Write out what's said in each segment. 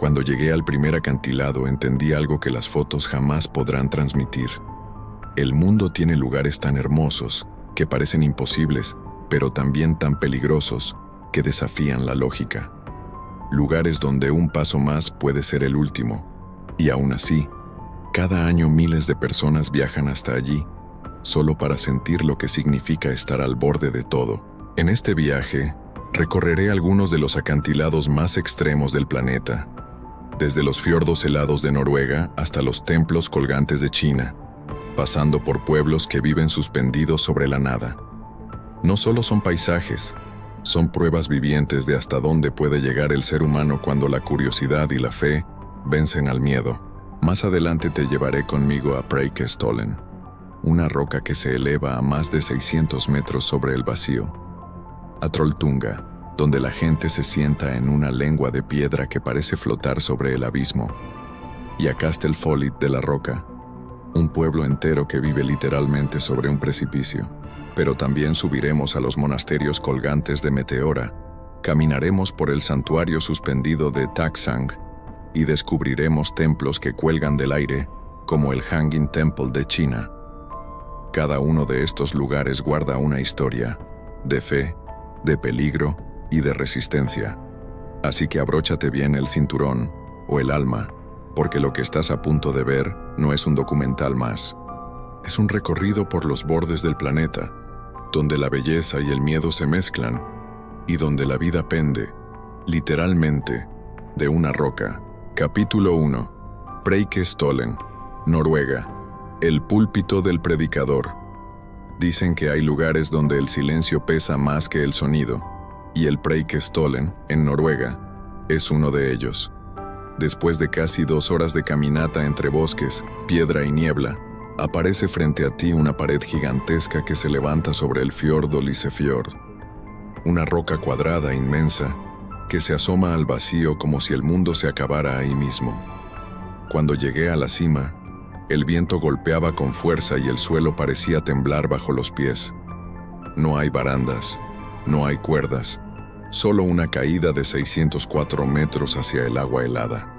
Cuando llegué al primer acantilado entendí algo que las fotos jamás podrán transmitir. El mundo tiene lugares tan hermosos que parecen imposibles, pero también tan peligrosos que desafían la lógica. Lugares donde un paso más puede ser el último. Y aún así, cada año miles de personas viajan hasta allí, solo para sentir lo que significa estar al borde de todo. En este viaje, recorreré algunos de los acantilados más extremos del planeta, desde los fiordos helados de Noruega hasta los templos colgantes de China, pasando por pueblos que viven suspendidos sobre la nada. No solo son paisajes, son pruebas vivientes de hasta dónde puede llegar el ser humano cuando la curiosidad y la fe vencen al miedo. Más adelante te llevaré conmigo a Preikestolen, una roca que se eleva a más de 600 metros sobre el vacío, a Trolltunga, donde la gente se sienta en una lengua de piedra que parece flotar sobre el abismo, y a Castelfolit de la Roca, un pueblo entero que vive literalmente sobre un precipicio. Pero también subiremos a los monasterios colgantes de Meteora, caminaremos por el santuario suspendido de Taksang y descubriremos templos que cuelgan del aire, como el Hanging Temple de China. Cada uno de estos lugares guarda una historia de fe, de peligro y de resistencia. Así que abróchate bien el cinturón o el alma, porque lo que estás a punto de ver no es un documental más. Es un recorrido por los bordes del planeta, donde la belleza y el miedo se mezclan, y donde la vida pende, literalmente, de una roca. Capítulo 1. Preikestolen, Noruega. El púlpito del predicador. Dicen que hay lugares donde el silencio pesa más que el sonido, y el Preikestolen, en Noruega, es uno de ellos. Después de casi 2 horas de caminata entre bosques, piedra y niebla, aparece frente a ti una pared gigantesca que se levanta sobre el fiordo Lysefjord. Una roca cuadrada inmensa que se asoma al vacío como si el mundo se acabara ahí mismo. Cuando llegué a la cima, el viento golpeaba con fuerza y el suelo parecía temblar bajo los pies. No hay barandas, no hay cuerdas, solo una caída de 604 metros hacia el agua helada.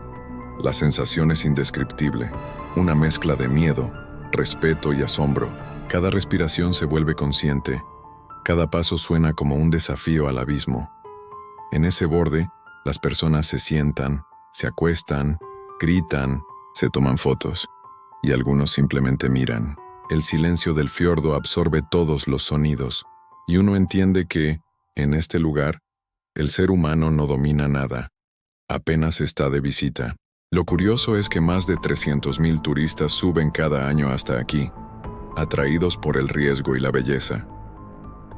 La sensación es indescriptible, una mezcla de miedo, respeto y asombro. Cada respiración se vuelve consciente, cada paso suena como un desafío al abismo. En ese borde, las personas se sientan, se acuestan, gritan, se toman fotos, y algunos simplemente miran. El silencio del fiordo absorbe todos los sonidos, y uno entiende que, en este lugar, el ser humano no domina nada, apenas está de visita. Lo curioso es que más de 300.000 turistas suben cada año hasta aquí, atraídos por el riesgo y la belleza.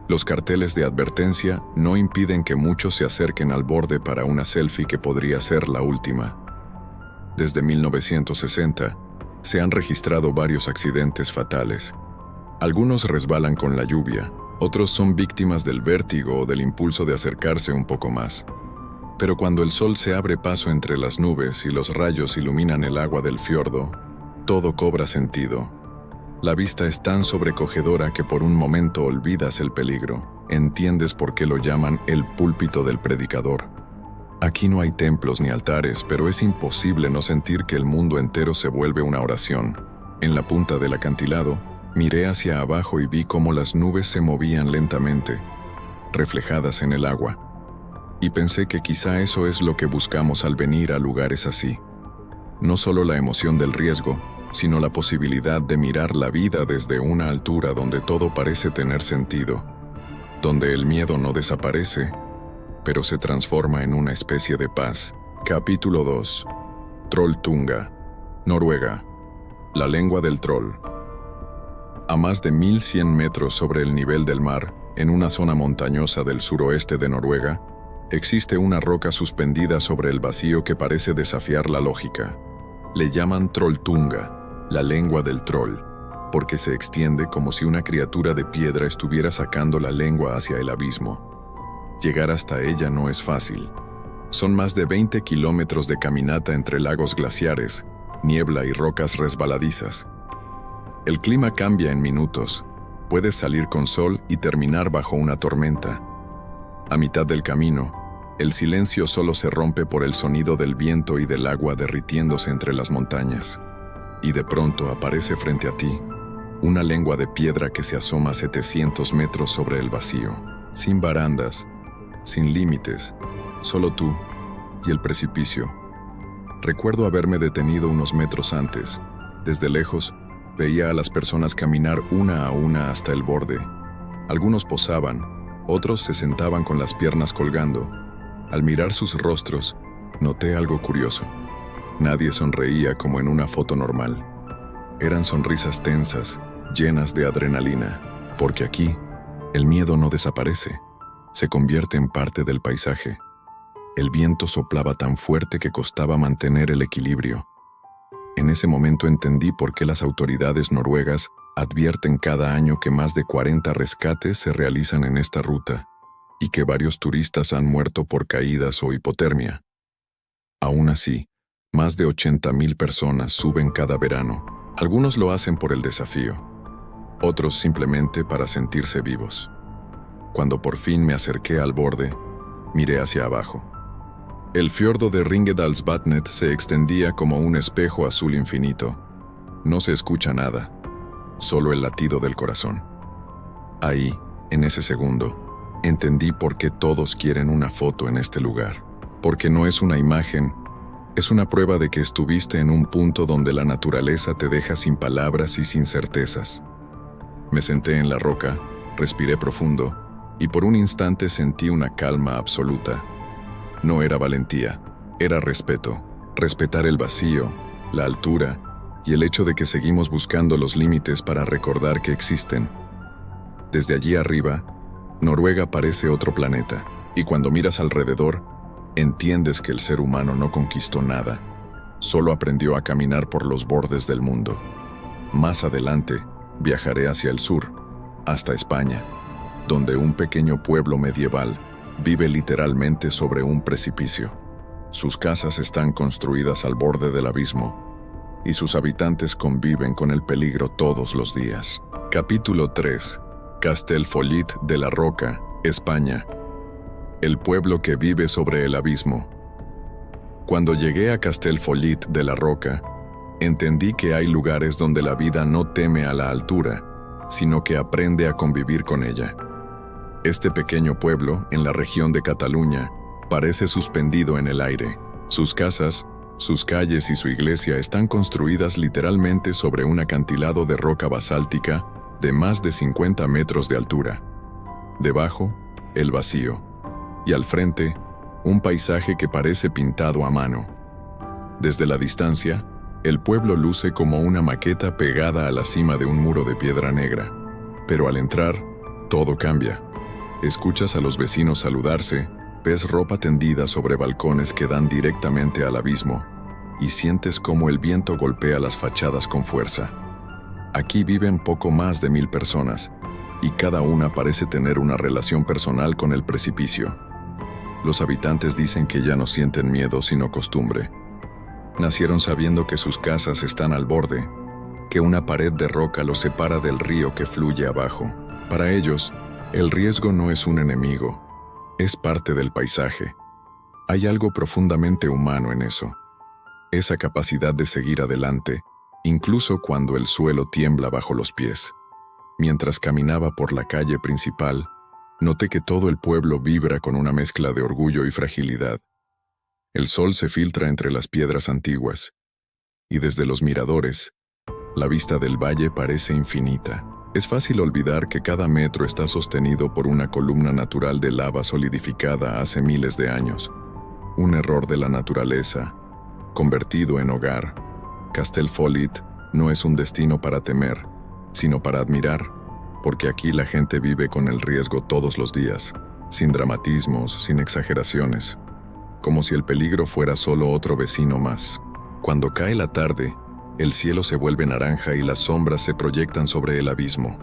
Los carteles de advertencia no impiden que muchos se acerquen al borde para una selfie que podría ser la última. Desde 1960, se han registrado varios accidentes fatales. Algunos resbalan con la lluvia, otros son víctimas del vértigo o del impulso de acercarse un poco más. Pero cuando el sol se abre paso entre las nubes y los rayos iluminan el agua del fiordo, todo cobra sentido. La vista es tan sobrecogedora que por un momento olvidas el peligro. Entiendes por qué lo llaman el púlpito del predicador. Aquí no hay templos ni altares, pero es imposible no sentir que el mundo entero se vuelve una oración. En la punta del acantilado, miré hacia abajo y vi cómo las nubes se movían lentamente, reflejadas en el agua. Y pensé que quizá eso es lo que buscamos al venir a lugares así. No solo la emoción del riesgo, sino la posibilidad de mirar la vida desde una altura donde todo parece tener sentido, donde el miedo no desaparece, pero se transforma en una especie de paz. Capítulo 2. Trolltunga, Noruega. La lengua del troll. A más de 1100 metros sobre el nivel del mar, en una zona montañosa del suroeste de Noruega, existe una roca suspendida sobre el vacío que parece desafiar la lógica. Le llaman Trolltunga, la lengua del troll, porque se extiende como si una criatura de piedra estuviera sacando la lengua hacia el abismo. Llegar hasta ella no es fácil. Son más de 20 kilómetros de caminata entre lagos glaciares, niebla y rocas resbaladizas. El clima cambia en minutos. Puedes salir con sol y terminar bajo una tormenta. A mitad del camino, El silencio solo se rompe por el sonido del viento y del agua derritiéndose entre las montañas. Y de pronto aparece frente a ti una lengua de piedra que se asoma 700 metros sobre el vacío, sin barandas, sin límites, solo tú y el precipicio. Recuerdo haberme detenido unos metros antes. Desde lejos, veía a las personas caminar una a una hasta el borde. Algunos posaban, otros se sentaban con las piernas colgando. Al mirar sus rostros, noté algo curioso. Nadie sonreía como en una foto normal. Eran sonrisas tensas, llenas de adrenalina, porque aquí, el miedo no desaparece, se convierte en parte del paisaje. El viento soplaba tan fuerte que costaba mantener el equilibrio. En ese momento entendí por qué las autoridades noruegas advierten cada año que más de 40 rescates se realizan en esta ruta y que varios turistas han muerto por caídas o hipotermia. Aún así, más de 80,000 personas suben cada verano. Algunos lo hacen por el desafío, otros simplemente para sentirse vivos. Cuando por fin me acerqué al borde, miré hacia abajo. El fiordo de Ringedalsvatnet se extendía como un espejo azul infinito. No se escucha nada, solo el latido del corazón. Ahí, en ese segundo, entendí por qué todos quieren una foto en este lugar. Porque no es una imagen, es una prueba de que estuviste en un punto donde la naturaleza te deja sin palabras y sin certezas. Me senté en la roca, respiré profundo, y por un instante sentí una calma absoluta. No era valentía, era respeto. Respetar el vacío, la altura y el hecho de que seguimos buscando los límites para recordar que existen. Desde allí arriba, Noruega parece otro planeta, y cuando miras alrededor, entiendes que el ser humano no conquistó nada, solo aprendió a caminar por los bordes del mundo. Más adelante, viajaré hacia el sur, hasta España, donde un pequeño pueblo medieval vive literalmente sobre un precipicio. Sus casas están construidas al borde del abismo, y sus habitantes conviven con el peligro todos los días. Capítulo 3. Castellfollit de la Roca, España. El pueblo que vive sobre el abismo. Cuando llegué a Castellfollit de la Roca, entendí que hay lugares donde la vida no teme a la altura, sino que aprende a convivir con ella. Este pequeño pueblo, en la región de Cataluña, parece suspendido en el aire. Sus casas, sus calles y su iglesia están construidas literalmente sobre un acantilado de roca basáltica de más de 50 metros de altura. Debajo, el vacío. Y al frente, un paisaje que parece pintado a mano. Desde la distancia, el pueblo luce como una maqueta pegada a la cima de un muro de piedra negra. Pero al entrar, todo cambia. Escuchas a los vecinos saludarse, ves ropa tendida sobre balcones que dan directamente al abismo, y sientes cómo el viento golpea las fachadas con fuerza. Aquí viven poco más de 1,000 personas, y cada una parece tener una relación personal con el precipicio. Los habitantes dicen que ya no sienten miedo sino costumbre. Nacieron sabiendo que sus casas están al borde, que una pared de roca los separa del río que fluye abajo. Para ellos, el riesgo no es un enemigo, es parte del paisaje. Hay algo profundamente humano en eso. Esa capacidad de seguir adelante, incluso cuando el suelo tiembla bajo los pies. Mientras caminaba por la calle principal, noté que todo el pueblo vibra con una mezcla de orgullo y fragilidad. El sol se filtra entre las piedras antiguas, y desde los miradores, la vista del valle parece infinita. Es fácil olvidar que cada metro está sostenido por una columna natural de lava solidificada hace miles de años. Un error de la naturaleza, convertido en hogar. Castellfollit no es un destino para temer, sino para admirar, porque aquí la gente vive con el riesgo todos los días, sin dramatismos, sin exageraciones, como si el peligro fuera solo otro vecino más. Cuando cae la tarde, el cielo se vuelve naranja y las sombras se proyectan sobre el abismo.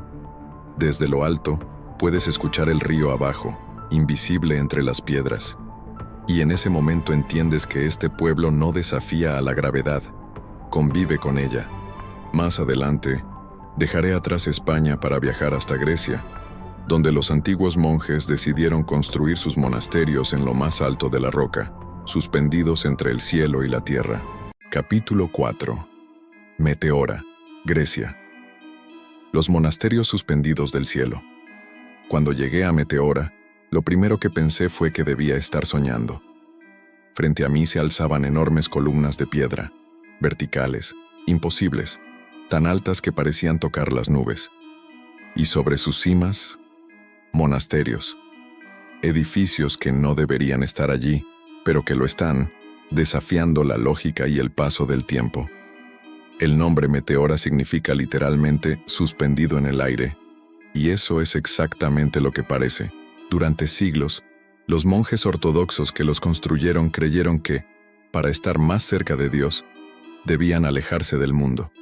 Desde lo alto, puedes escuchar el río abajo, invisible entre las piedras. Y en ese momento entiendes que este pueblo no desafía a la gravedad, convive con ella. Más adelante, dejaré atrás España para viajar hasta Grecia, donde los antiguos monjes decidieron construir sus monasterios en lo más alto de la roca, suspendidos entre el cielo y la tierra. Capítulo 4. Meteora, Grecia. Los monasterios suspendidos del cielo. Cuando llegué a Meteora, lo primero que pensé fue que debía estar soñando. Frente a mí se alzaban enormes columnas de piedra, verticales, imposibles, tan altas que parecían tocar las nubes. Y sobre sus cimas, monasterios, edificios que no deberían estar allí, pero que lo están, desafiando la lógica y el paso del tiempo. El nombre Meteora significa literalmente suspendido en el aire, y eso es exactamente lo que parece. Durante siglos, los monjes ortodoxos que los construyeron creyeron que, para estar más cerca de Dios, debían alejarse del mundo.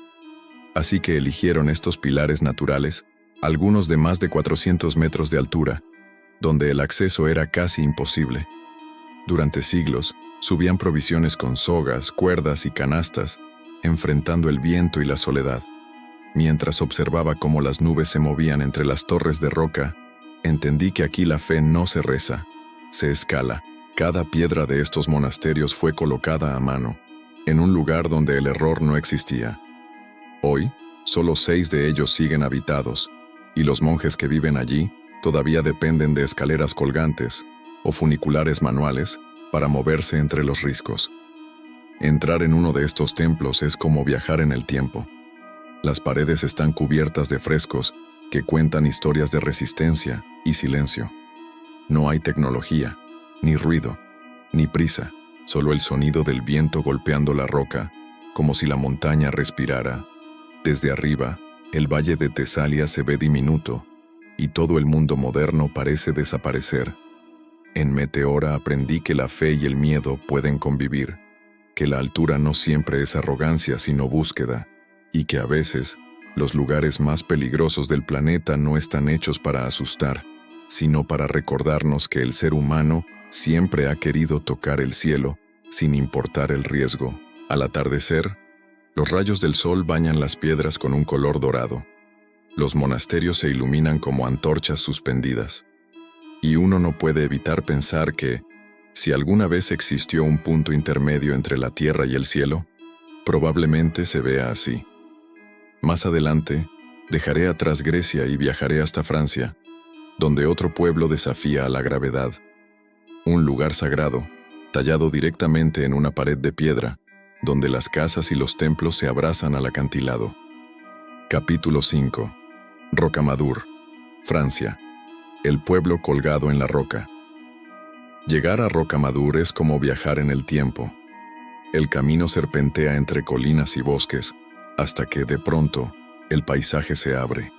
Así que eligieron estos pilares naturales, algunos de más de 400 metros de altura, donde el acceso era casi imposible. Durante siglos, subían provisiones con sogas, cuerdas y canastas, enfrentando el viento y la soledad. Mientras observaba cómo las nubes se movían entre las torres de roca, entendí que aquí la fe no se reza, se escala. Cada piedra de estos monasterios fue colocada a mano, en un lugar donde el error no existía. Hoy, solo 6 de ellos siguen habitados, y los monjes que viven allí todavía dependen de escaleras colgantes o funiculares manuales para moverse entre los riscos. Entrar en uno de estos templos es como viajar en el tiempo. Las paredes están cubiertas de frescos que cuentan historias de resistencia y silencio. No hay tecnología, ni ruido, ni prisa, solo el sonido del viento golpeando la roca, como si la montaña respirara. Desde arriba, el valle de Tesalia se ve diminuto, y todo el mundo moderno parece desaparecer. En Meteora aprendí que la fe y el miedo pueden convivir, que la altura no siempre es arrogancia sino búsqueda, y que a veces los lugares más peligrosos del planeta no están hechos para asustar, sino para recordarnos que el ser humano siempre ha querido tocar el cielo, sin importar el riesgo. Al atardecer, los rayos del sol bañan las piedras con un color dorado. Los monasterios se iluminan como antorchas suspendidas. Y uno no puede evitar pensar que, si alguna vez existió un punto intermedio entre la tierra y el cielo, probablemente se vea así. Más adelante, dejaré atrás Grecia y viajaré hasta Francia, donde otro pueblo desafía a la gravedad. Un lugar sagrado, tallado directamente en una pared de piedra, donde las casas y los templos se abrazan al acantilado. Capítulo 5. Rocamadour, Francia. El pueblo colgado en la roca. Llegar a Rocamadour es como viajar en el tiempo. El camino serpentea entre colinas y bosques, hasta que, de pronto, el paisaje se abre.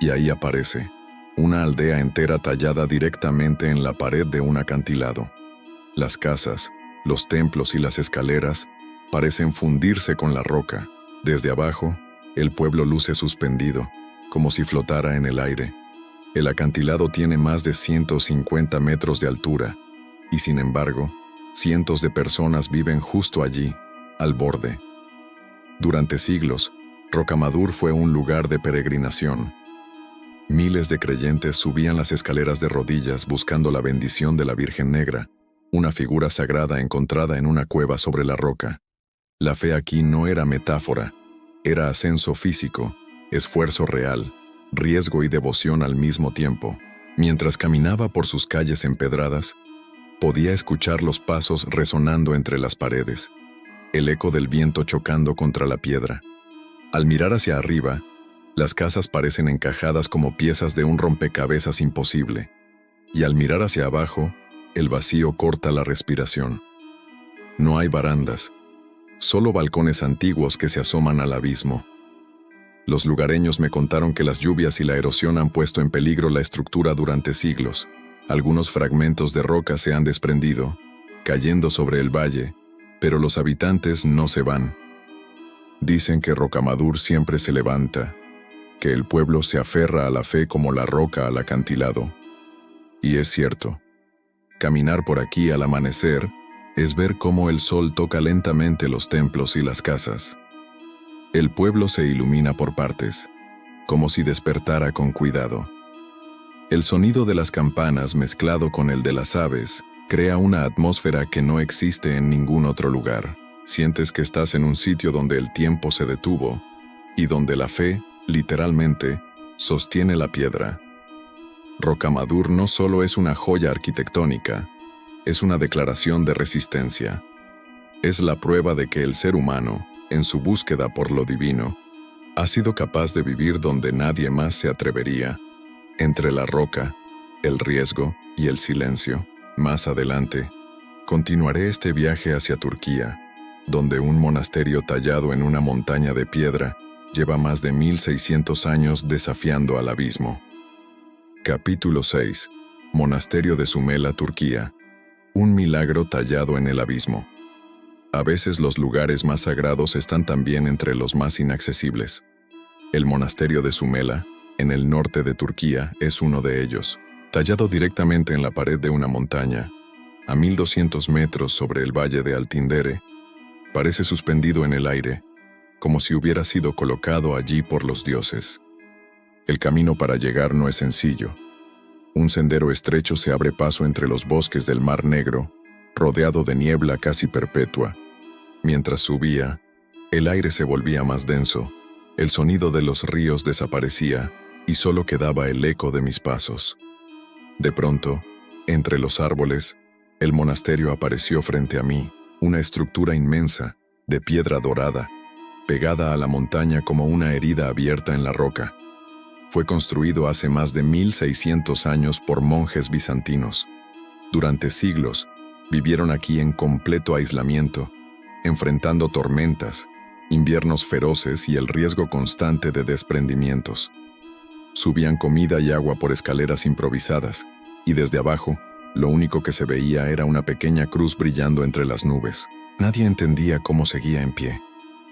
Y ahí aparece una aldea entera tallada directamente en la pared de un acantilado. Las casas, los templos y las escaleras parecen fundirse con la roca. Desde abajo, el pueblo luce suspendido, como si flotara en el aire. El acantilado tiene más de 150 metros de altura, y sin embargo, cientos de personas viven justo allí, al borde. Durante siglos, Rocamadour fue un lugar de peregrinación. Miles de creyentes subían las escaleras de rodillas buscando la bendición de la Virgen Negra, una figura sagrada encontrada en una cueva sobre la roca. La fe aquí no era metáfora, era ascenso físico, esfuerzo real, riesgo y devoción al mismo tiempo. Mientras caminaba por sus calles empedradas, podía escuchar los pasos resonando entre las paredes, el eco del viento chocando contra la piedra. Al mirar hacia arriba, las casas parecen encajadas como piezas de un rompecabezas imposible, y al mirar hacia abajo, el vacío corta la respiración. No hay barandas, solo balcones antiguos que se asoman al abismo. Los lugareños me contaron que las lluvias y la erosión han puesto en peligro la estructura durante siglos. Algunos fragmentos de roca se han desprendido, cayendo sobre el valle, pero los habitantes no se van. Dicen que Rocamadour siempre se levanta, que el pueblo se aferra a la fe como la roca al acantilado. Y es cierto. Caminar por aquí al amanecer es ver cómo el sol toca lentamente los templos y las casas. El pueblo se ilumina por partes, como si despertara con cuidado. El sonido de las campanas mezclado con el de las aves crea una atmósfera que no existe en ningún otro lugar. Sientes que estás en un sitio donde el tiempo se detuvo y donde la fe, literalmente, sostiene la piedra. Rocamadour no solo es una joya arquitectónica, es una declaración de resistencia. Es la prueba de que el ser humano, en su búsqueda por lo divino, ha sido capaz de vivir donde nadie más se atrevería, entre la roca, el riesgo y el silencio. Más adelante, continuaré este viaje hacia Turquía, donde un monasterio tallado en una montaña de piedra lleva más de 1600 años desafiando al abismo. Capítulo 6. Monasterio de Sumela, Turquía. Un milagro tallado en el abismo. A veces los lugares más sagrados están también entre los más inaccesibles. El monasterio de Sumela, en el norte de Turquía, es uno de ellos. Tallado directamente en la pared de una montaña, a 1200 metros sobre el valle de Altindere, parece suspendido en el aire, como si hubiera sido colocado allí por los dioses. El camino para llegar no es sencillo. Un sendero estrecho se abre paso entre los bosques del Mar Negro, rodeado de niebla casi perpetua. Mientras subía, el aire se volvía más denso, el sonido de los ríos desaparecía y solo quedaba el eco de mis pasos. De pronto, entre los árboles, el monasterio apareció frente a mí, una estructura inmensa, de piedra dorada, pegada a la montaña como una herida abierta en la roca. Fue construido hace más de 1600 años por monjes bizantinos. Durante siglos, vivieron aquí en completo aislamiento, enfrentando tormentas, inviernos feroces y el riesgo constante de desprendimientos. Subían comida y agua por escaleras improvisadas, y desde abajo, lo único que se veía era una pequeña cruz brillando entre las nubes. Nadie entendía cómo seguía en pie,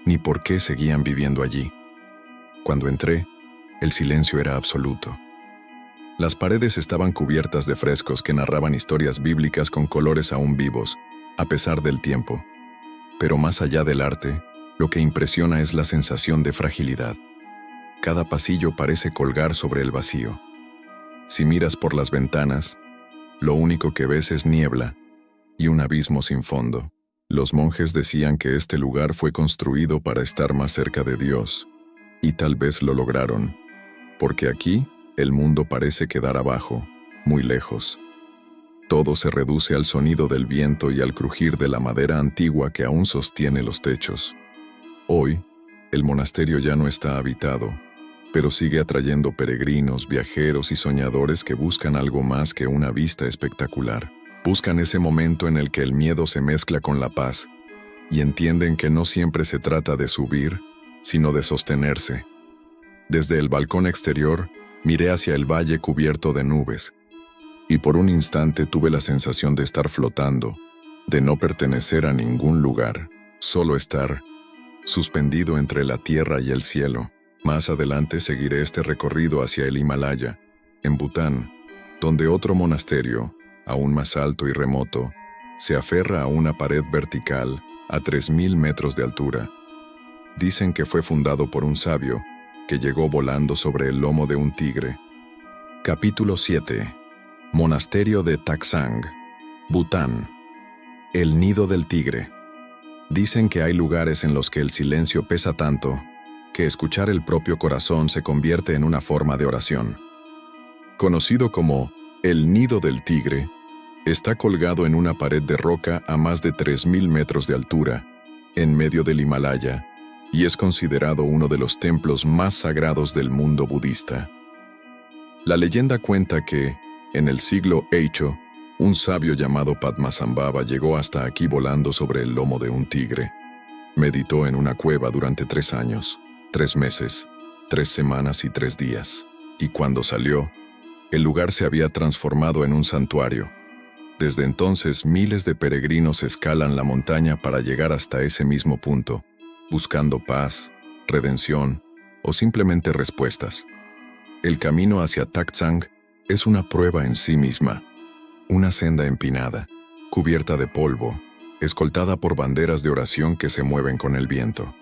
ni por qué seguían viviendo allí. Cuando entré, el silencio era absoluto. Las paredes estaban cubiertas de frescos que narraban historias bíblicas con colores aún vivos, a pesar del tiempo. Pero más allá del arte, lo que impresiona es la sensación de fragilidad. Cada pasillo parece colgar sobre el vacío. Si miras por las ventanas, lo único que ves es niebla y un abismo sin fondo. Los monjes decían que este lugar fue construido para estar más cerca de Dios, y tal vez lo lograron, porque aquí el mundo parece quedar abajo, muy lejos. Todo se reduce al sonido del viento y al crujir de la madera antigua que aún sostiene los techos. Hoy, el monasterio ya no está habitado, pero sigue atrayendo peregrinos, viajeros y soñadores que buscan algo más que una vista espectacular. Buscan ese momento en el que el miedo se mezcla con la paz y entienden que no siempre se trata de subir, sino de sostenerse. Desde el balcón exterior, miré hacia el valle cubierto de nubes, y por un instante tuve la sensación de estar flotando, de no pertenecer a ningún lugar, solo estar suspendido entre la tierra y el cielo. Más adelante seguiré este recorrido hacia el Himalaya, en Bután, donde otro monasterio, aún más alto y remoto, se aferra a una pared vertical a 3000 metros de altura. Dicen que fue fundado por un sabio que llegó volando sobre el lomo de un tigre. Capítulo 7. Monasterio de Taksang, Bután. El nido del tigre. Dicen que hay lugares en los que el silencio pesa tanto que escuchar el propio corazón se convierte en una forma de oración. Conocido como el nido del tigre, está colgado en una pared de roca a más de 3000 metros de altura, en medio del Himalaya, y es considerado uno de los templos más sagrados del mundo budista. La leyenda cuenta que, en el siglo VIII, un sabio llamado Padmasambhava llegó hasta aquí volando sobre el lomo de un tigre. Meditó en una cueva durante 3 años, 3 meses, 3 semanas y 3 días, y cuando salió, el lugar se había transformado en un santuario. Desde entonces, miles de peregrinos escalan la montaña para llegar hasta ese mismo punto, buscando paz, redención o simplemente respuestas. El camino hacia Taksang es una prueba en sí misma, una senda empinada, cubierta de polvo, escoltada por banderas de oración que se mueven con el viento.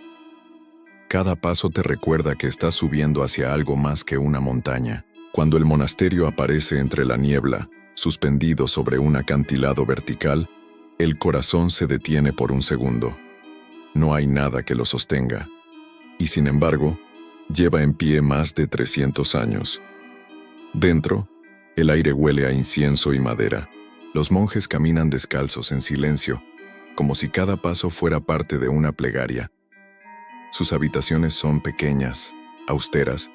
Cada paso te recuerda que estás subiendo hacia algo más que una montaña. Cuando el monasterio aparece entre la niebla, suspendido sobre un acantilado vertical, el corazón se detiene por un segundo. No hay nada que lo sostenga. Y sin embargo, lleva en pie más de 300 años. Dentro, el aire huele a incienso y madera. Los monjes caminan descalzos en silencio, como si cada paso fuera parte de una plegaria. Sus habitaciones son pequeñas, austeras,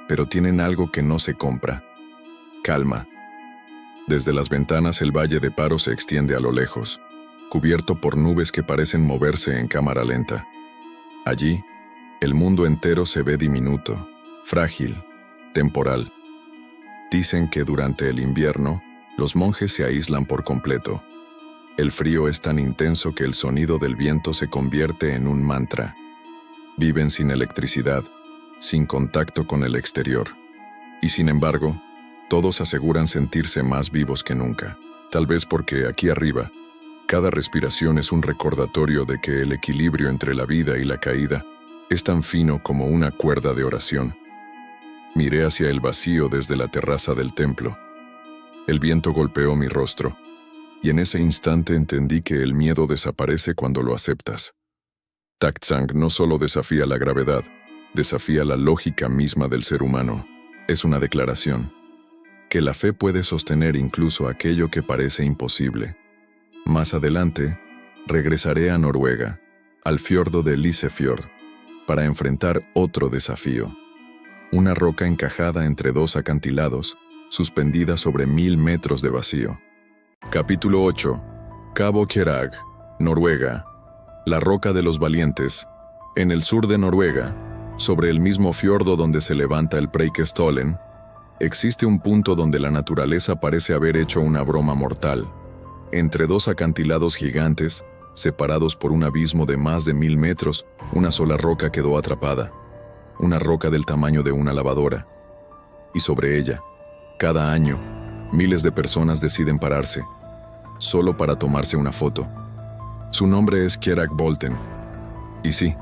pero tienen algo que no se compra: calma. Desde las ventanas el valle de Paro se extiende a lo lejos, cubierto por nubes que parecen moverse en cámara lenta. Allí, el mundo entero se ve diminuto, frágil, temporal. Dicen que durante el invierno, los monjes se aíslan por completo. El frío es tan intenso que el sonido del viento se convierte en un mantra. Viven sin electricidad, sin contacto con el exterior. Y sin embargo, todos aseguran sentirse más vivos que nunca. Tal vez porque aquí arriba, cada respiración es un recordatorio de que el equilibrio entre la vida y la caída es tan fino como una cuerda de oración. Miré hacia el vacío desde la terraza del templo. El viento golpeó mi rostro, y en ese instante entendí que el miedo desaparece cuando lo aceptas. Taktsang no solo desafía la gravedad, desafía la lógica misma del ser humano. Es una declaración: que la fe puede sostener incluso aquello que parece imposible. Más adelante, regresaré a Noruega, al fiordo de Lysefjord, para enfrentar otro desafío. Una roca encajada entre dos acantilados, suspendida sobre 1000 metros de vacío. Capítulo 8. Cabo Kjerag, Noruega. La Roca de los Valientes. En el sur de Noruega, sobre el mismo fiordo donde se levanta el Preikestolen, existe un punto donde la naturaleza parece haber hecho una broma mortal. Entre dos acantilados gigantes, separados por un abismo de más de 1000 metros, una sola roca quedó atrapada. Una roca del tamaño de una lavadora. Y sobre ella, cada año, miles de personas deciden pararse, solo para tomarse una foto. Su nombre es Kjerag Bolten. Y sí,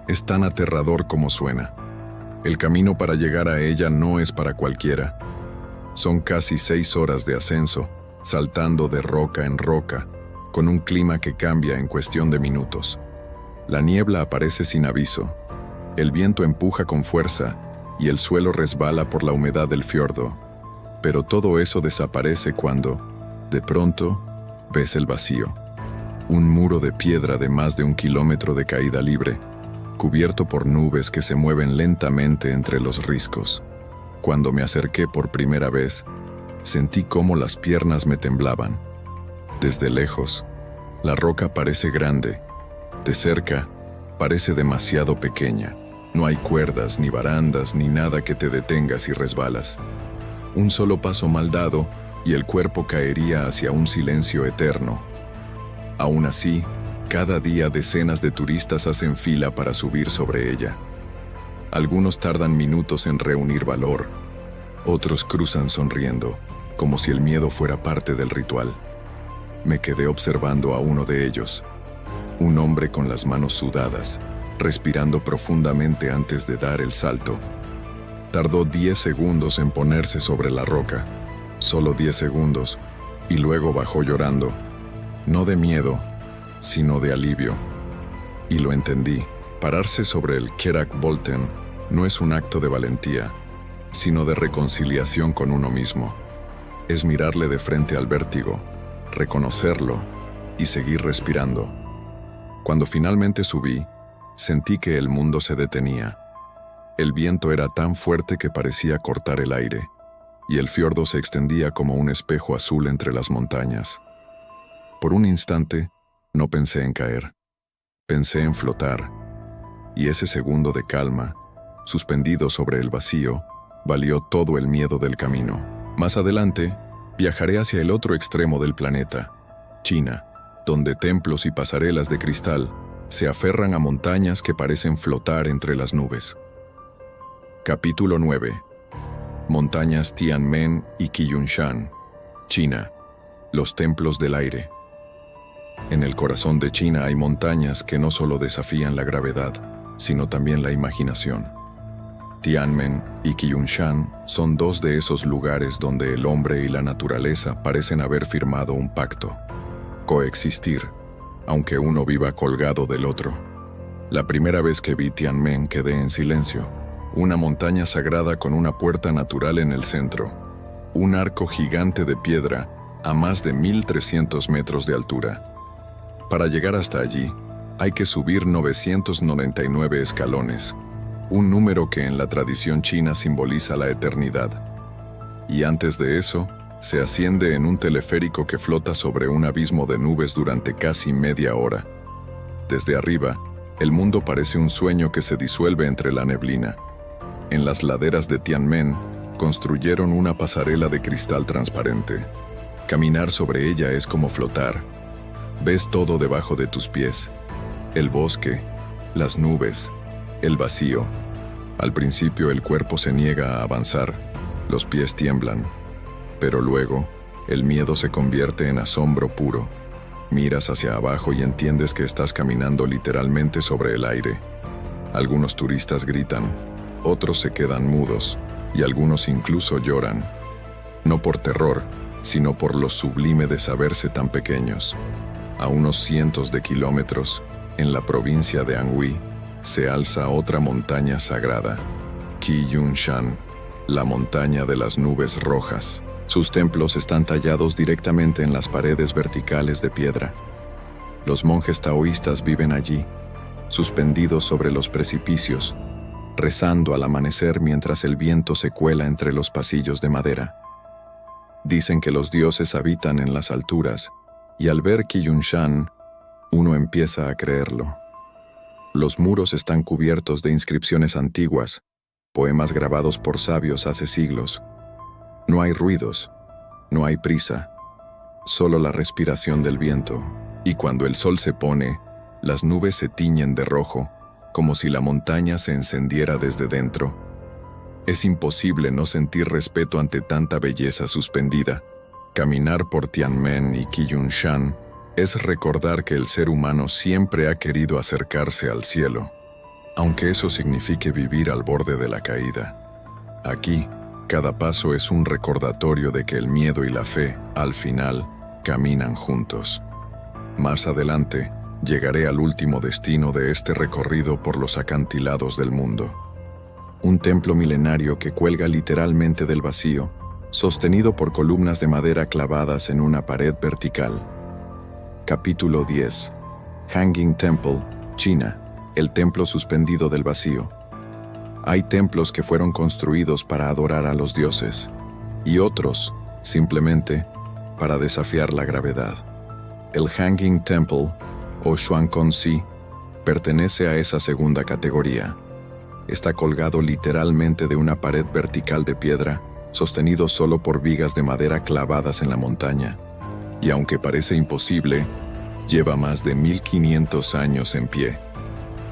es tan aterrador como suena. El camino para llegar a ella no es para cualquiera. Son casi 6 horas de ascenso, saltando de roca en roca, con un clima que cambia en cuestión de minutos. La niebla aparece sin aviso. El viento empuja con fuerza y el suelo resbala por la humedad del fiordo. Pero todo eso desaparece cuando, de pronto, ves el vacío. Un muro de piedra de más de 1 kilómetro de caída libre, cubierto por nubes que se mueven lentamente entre los riscos. Cuando me acerqué por primera vez, sentí cómo las piernas me temblaban. Desde lejos, la roca parece grande. De cerca, parece demasiado pequeña. No hay cuerdas, ni barandas, ni nada que te detenga si resbalas. Un solo paso mal dado y el cuerpo caería hacia un silencio eterno. Aún así, cada día decenas de turistas hacen fila para subir sobre ella. Algunos tardan minutos en reunir valor. Otros cruzan sonriendo, como si el miedo fuera parte del ritual. Me quedé observando a uno de ellos. Un hombre con las manos sudadas, respirando profundamente antes de dar el salto. Tardó 10 segundos en ponerse sobre la roca, solo 10 segundos, y luego bajó llorando, no de miedo, sino de alivio. Y lo entendí. Pararse sobre el Kjerag Bolten no es un acto de valentía, sino de reconciliación con uno mismo. Es mirarle de frente al vértigo, reconocerlo y seguir respirando. Cuando finalmente subí, sentí que el mundo se detenía. El viento era tan fuerte que parecía cortar el aire, y el fiordo se extendía como un espejo azul entre las montañas. Por un instante, no pensé en caer. Pensé en flotar, y ese segundo de calma, suspendido sobre el vacío, valió todo el miedo del camino. Más adelante, viajaré hacia el otro extremo del planeta, China, donde templos y pasarelas de cristal se aferran a montañas que parecen flotar entre las nubes. Capítulo 9. Montañas Tianmen y Qiyunshan, China, los templos del aire. En el corazón de China hay montañas que no solo desafían la gravedad, sino también la imaginación. Tianmen y Qiyunshan son dos de esos lugares donde el hombre y la naturaleza parecen haber firmado un pacto. Coexistir, aunque uno viva colgado del otro. La primera vez que vi Tianmen quedé en silencio. Una montaña sagrada con una puerta natural en el centro. Un arco gigante de piedra a más de 1300 metros de altura. Para llegar hasta allí, hay que subir 999 escalones, un número que en la tradición china simboliza la eternidad. Y antes de eso, se asciende en un teleférico que flota sobre un abismo de nubes durante casi media hora. Desde arriba, el mundo parece un sueño que se disuelve entre la neblina. En las laderas de Tianmen, construyeron una pasarela de cristal transparente. Caminar sobre ella es como flotar. Ves todo debajo de tus pies. El bosque, las nubes, el vacío. Al principio el cuerpo se niega a avanzar, los pies tiemblan. Pero luego, el miedo se convierte en asombro puro. Miras hacia abajo y entiendes que estás caminando literalmente sobre el aire. Algunos turistas gritan, otros se quedan mudos, y algunos incluso lloran. No por terror, sino por lo sublime de saberse tan pequeños. A unos cientos de kilómetros, en la provincia de Anhui, se alza otra montaña sagrada, Qiyunshan, la montaña de las nubes rojas. Sus templos están tallados directamente en las paredes verticales de piedra. Los monjes taoístas viven allí, suspendidos sobre los precipicios, rezando al amanecer mientras el viento se cuela entre los pasillos de madera. Dicen que los dioses habitan en las alturas, y al ver Qiyunshan, uno empieza a creerlo. Los muros están cubiertos de inscripciones antiguas, poemas grabados por sabios hace siglos. No hay ruidos, no hay prisa, solo la respiración del viento, y cuando el sol se pone, las nubes se tiñen de rojo, como si la montaña se encendiera desde dentro. Es imposible no sentir respeto ante tanta belleza suspendida. Caminar por Tianmen y Qiyunshan es recordar que el ser humano siempre ha querido acercarse al cielo, aunque eso signifique vivir al borde de la caída. Aquí, cada paso es un recordatorio de que el miedo y la fe, al final, caminan juntos. Más adelante, llegaré al último destino de este recorrido por los acantilados del mundo. Un templo milenario que cuelga literalmente del vacío, sostenido por columnas de madera clavadas en una pared vertical. Capítulo 10. Hanging Temple, China, el templo suspendido del vacío. Hay templos que fueron construidos para adorar a los dioses, y otros, simplemente, para desafiar la gravedad. El Hanging Temple, o Xuancongxi, pertenece a esa segunda categoría. Está colgado literalmente de una pared vertical de piedra, sostenido solo por vigas de madera clavadas en la montaña. Y aunque parece imposible, lleva más de 1500 años en pie.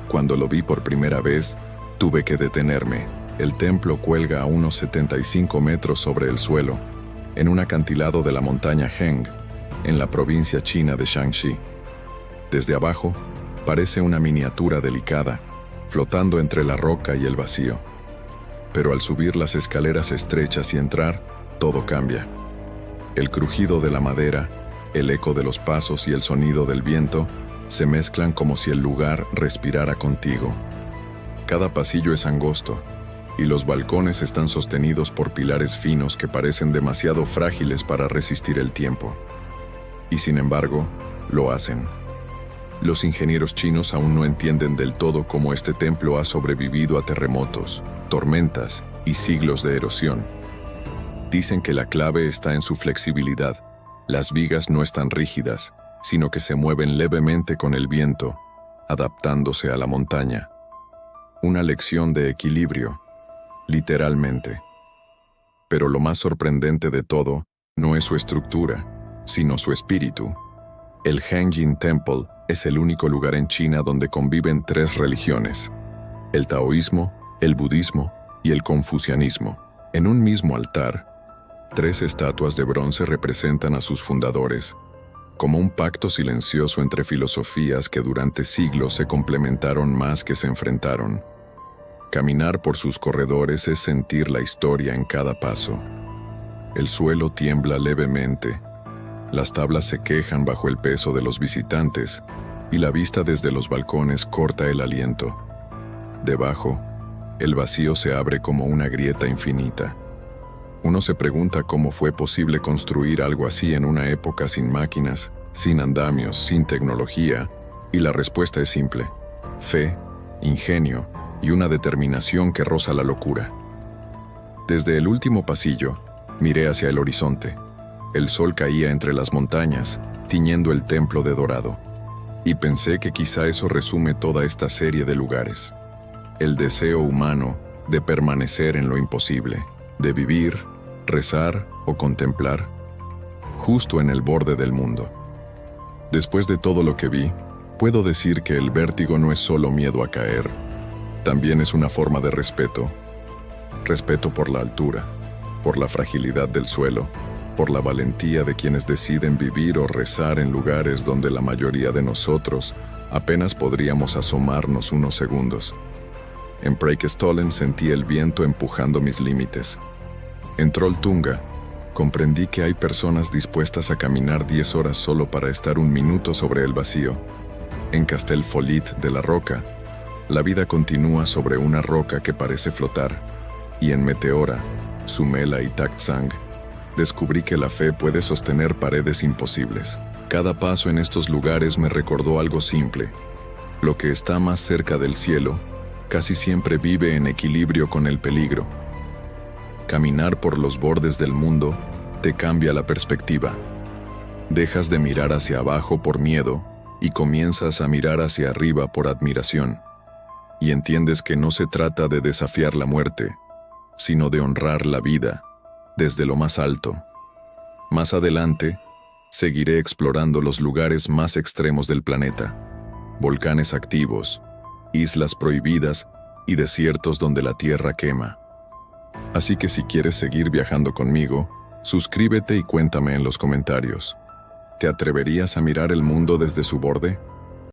Cuando lo vi por primera vez, tuve que detenerme. El templo cuelga a unos 75 metros sobre el suelo, en un acantilado de la montaña Heng, en la provincia china de Shaanxi. Desde abajo, parece una miniatura delicada, flotando entre la roca y el vacío. Pero al subir las escaleras estrechas y entrar, todo cambia. El crujido de la madera, el eco de los pasos y el sonido del viento se mezclan como si el lugar respirara contigo. Cada pasillo es angosto, y los balcones están sostenidos por pilares finos que parecen demasiado frágiles para resistir el tiempo. Y sin embargo, lo hacen. Los ingenieros chinos aún no entienden del todo cómo este templo ha sobrevivido a terremotos, tormentas y siglos de erosión. Dicen que la clave está en su flexibilidad. Las vigas no están rígidas, sino que se mueven levemente con el viento, adaptándose a la montaña. Una lección de equilibrio, literalmente. Pero lo más sorprendente de todo no es su estructura, sino su espíritu. El Hanging Temple es el único lugar en China donde conviven tres religiones: el taoísmo, el budismo y el confucianismo. En un mismo altar, 3 estatuas de bronce representan a sus fundadores, como un pacto silencioso entre filosofías que durante siglos se complementaron más que se enfrentaron. Caminar por sus corredores es sentir la historia en cada paso. El suelo tiembla levemente, las tablas se quejan bajo el peso de los visitantes y la vista desde los balcones corta el aliento. Debajo, el vacío se abre como una grieta infinita. Uno se pregunta cómo fue posible construir algo así en una época sin máquinas, sin andamios, sin tecnología, y la respuesta es simple: fe, ingenio y una determinación que roza la locura. Desde el último pasillo, miré hacia el horizonte. El sol caía entre las montañas, tiñendo el templo de dorado. Y pensé que quizá eso resume toda esta serie de lugares. El deseo humano de permanecer en lo imposible, de vivir, rezar o contemplar, justo en el borde del mundo. Después de todo lo que vi, puedo decir que el vértigo no es solo miedo a caer, también es una forma de respeto. Respeto por la altura, por la fragilidad del suelo, por la valentía de quienes deciden vivir o rezar en lugares donde la mayoría de nosotros apenas podríamos asomarnos unos segundos. En Preikestolen sentí el viento empujando mis límites. En Trolltunga comprendí que hay personas dispuestas a caminar 10 horas solo para estar un minuto sobre el vacío. En Castelfolit de la Roca, la vida continúa sobre una roca que parece flotar. Y en Meteora, Sumela y Taktsang, descubrí que la fe puede sostener paredes imposibles. Cada paso en estos lugares me recordó algo simple. Lo que está más cerca del cielo casi siempre vive en equilibrio con el peligro. Caminar por los bordes del mundo te cambia la perspectiva. Dejas de mirar hacia abajo por miedo y comienzas a mirar hacia arriba por admiración. Y entiendes que no se trata de desafiar la muerte, sino de honrar la vida desde lo más alto. Más adelante, seguiré explorando los lugares más extremos del planeta: volcanes activos, islas prohibidas y desiertos donde la tierra quema. Así que si quieres seguir viajando conmigo, suscríbete y cuéntame en los comentarios. ¿Te atreverías a mirar el mundo desde su borde?